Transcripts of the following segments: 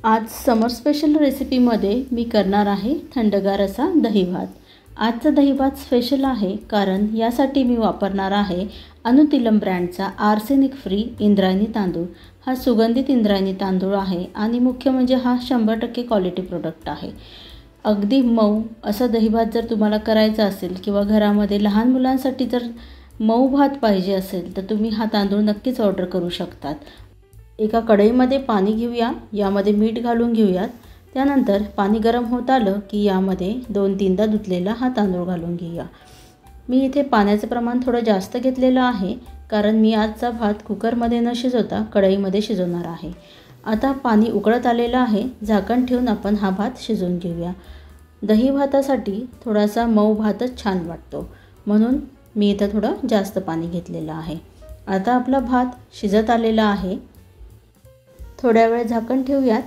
आज समर स्पेशल रेसिपीमध्ये मी करणार आहे थंडगार असा दही भात। आजचा दही भात स्पेशल आहे कारण यासाठी मी वापरणार आहे अनुतिलम ब्रँडचा आर्सेनिक फ्री इंद्रायणी तांदूळ। हा सुगंधित इंद्रायणी तांदूळ आहे आणि मुख्य म्हणजे हा 100% क्वालिटी प्रोडक्ट आहे। अगदी मऊ असा दही भात जर तुम्हाला करायचा असेल किंवा घरामध्ये लहान मुलांसाठी जर मऊ भात पाहिजे असेल तर तुम्ही हा तांदूळ नक्कीच ऑर्डर करू शकतात। एका कढईमध्ये पाणी घेऊया, यामध्ये मीठ घालून घेऊयात। त्यानंतर पाणी गरम होत आलं की यामध्ये 2-3दा धुतलेला हा तांदूळ घालून घेऊया। मी इथे पाण्याचं प्रमाण थोडं जास्त घेतलेलं आहे कारण मी आजचा भात कुकरमध्ये न शिजवता कढईमध्ये शिजवणार आहे। आता पाणी उकळत आलेलं आहे, झाकण ठेवून आपण हा भात शिजवून घेऊया। दही भातासाठी थोडासा मऊ भातच छान वाटतो, म्हणून मी इथे थोडं जास्त पाणी घेतलेलं आहे। आता आपला भात शिजत आलेला आहे। थोड्या वेळ झाकण ठेवूयात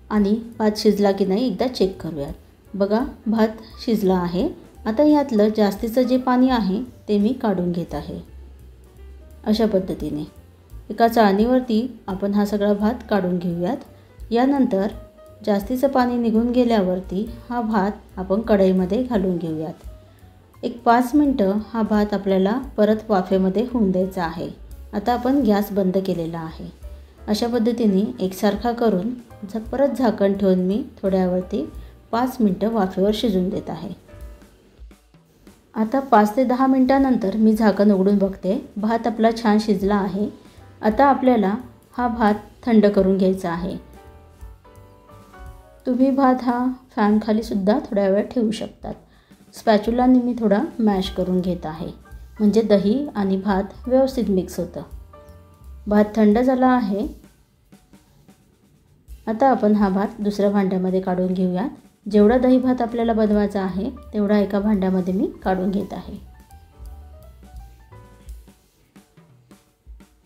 आणि भात शिजला की नाही एकदा चेक करूयात। बघा, भात शिजला आहे। आता यातलं जास्तीचं जे पाणी आहे ते मी काढून घेत आहे। अशा पद्धतीने एका चाळणीवरती आपण हा सगळा भात काढून घेऊयात। यानंतर जास्तीचं पाणी निघून गेल्यावरती हा भात आपण कढईमध्ये घालून घेऊयात। एक 5 मिनिटं हा भात आपल्याला परत वाफेमध्ये होऊन द्यायचा आहे। आता आपण गॅस बंद केलेला आहे। अशा पद्धतीने एकसारखा करून परत झाकण ठेवून मी थोड्यावरती 5 मिनिटं वाफेवर शिजून देत आहे। आता 5 ते 10 मिनिटांनंतर मी झाकण उघडून बघते, भात आपला छान शिजला आहे। आता आपल्याला हा भात थंड करून घ्यायचा आहे। तुम्ही भात हा फॅन खाली सुद्धा थोड्या वेळ ठेवू शकतात। स्पॅच्युलाने मी थोडा मॅश करून घेत आहे, म्हणजे दही आणि भात व्यवस्थित मिक्स होतं। भात थंड झाला आहे। आता आपण हा भात दुसऱ्या भांड्यामध्ये काढून घेऊयात। जेवढा दही भात आपल्याला बनवायचा आहे तेवढा एका भांड्यामध्ये मी काढून घेत आहे।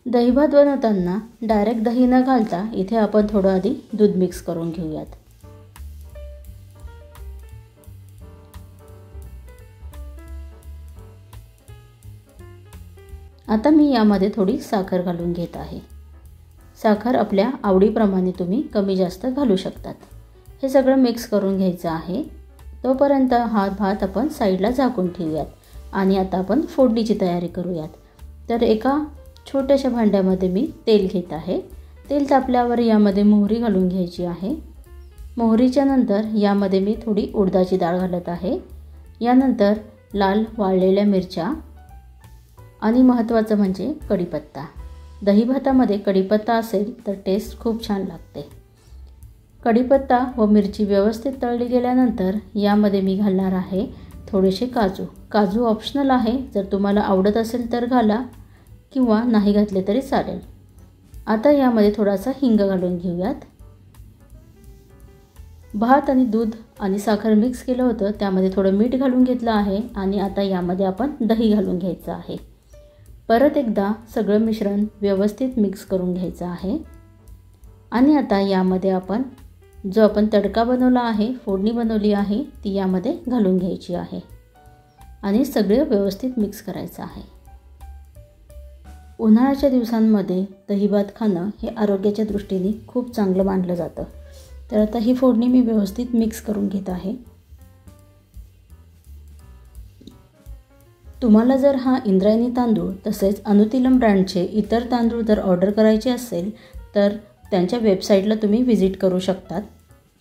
दही भात बनवताना डायरेक्ट दही न घालता इथे आपण थोडं आधी दूध मिक्स करून घेऊयात। आता मी यामध्ये थोडी साखर घालून घेत आहे। साखर आपल्या आवडीप्रमाणे तुम्ही कमी जास्त घालू शकतात। हे सगळं मिक्स करून घ्यायचं आहे। तोपर्यंत हा भात आपण साईडला झाकून ठेवूयात आणि आता आपण फोडणीची तयारी करूयात। तर एका छोट्याशा भांड्यामध्ये मी तेल घेत आहे। तेल तापल्यावर यामध्ये मोहरी घालून घ्यायची आहे। मोहरीच्या नंतर यामध्ये मी थोडी उडदाची डाळ घालत आहे। यानंतर लाल वाळलेल्या मिरच्या आणि महत्त्वाचं म्हणजे कढीपत्ता। दही भातामध्ये कढीपत्ता असेल तर टेस्ट खूप छान लागते। कढीपत्ता व मिरची व्यवस्थित तळली गेल्यानंतर यामध्ये मी घालणार आहे थोडेसे काजू। काजू ऑप्शनल आहे, जर तुम्हाला आवडत असेल तर घाला किंवा नाही घातले तरी चालेल। आता यामध्ये थोडासा हिंग घालून घेऊयात। भात आणि दूध आणि साखर मिक्स केलं होतं, त्यामध्ये थोडं मीठ घालून घेतलं आहे आणि आता यामध्ये आपण दही घालून घ्यायचं आहे। परत एकदा सगळं मिश्रण व्यवस्थित मिक्स करून घ्यायचं आहे आणि आता यामध्ये आपण जो आपण तडका बनवला आहे, फोडणी बनवली आहे, ती यामध्ये घालून घ्यायची आहे आणि सगळं व्यवस्थित मिक्स करायचं आहे। उन्हाळ्याच्या दिवसांमध्ये दही भात खाणं हे आरोग्याच्या दृष्टीने खूप चांगलं मानलं जातं। तर आता ही फोडणी मी व्यवस्थित मिक्स करून घेत आहे। तुम्हाला जर हा इंद्रायणी तांदूळ तसेच अनुतिलम ब्रँडचे इतर तांदूळ जर ऑर्डर करायचे असेल तर त्यांच्या वेबसाईटला तुम्ही व्हिजिट करू शकतात।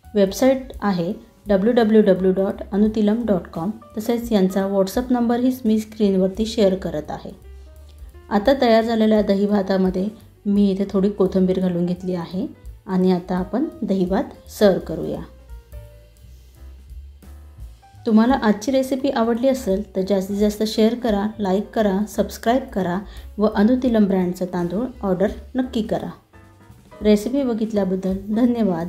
वेबसाईट आहे www.anutilam.com। तसेच यांचा व्हॉट्सअप नंबरही मी स्क्रीनवरती शेअर करत आहे। आता तयार झालेल्या दही भातामध्ये मी इथे थोडी कोथिंबीर घालून घेतली आहे आणि आता आपण दही भात सर्व करूया। तुम्हाला आजची रेसिपी आवडली असेल तर जास्तीत जास्त शेअर करा, लाईक करा, सबस्क्राईब करा व अनुतिलम ब्रँडचा तांदूळ ऑर्डर नक्की करा। रेसिपी बघितल्याबद्दल धन्यवाद।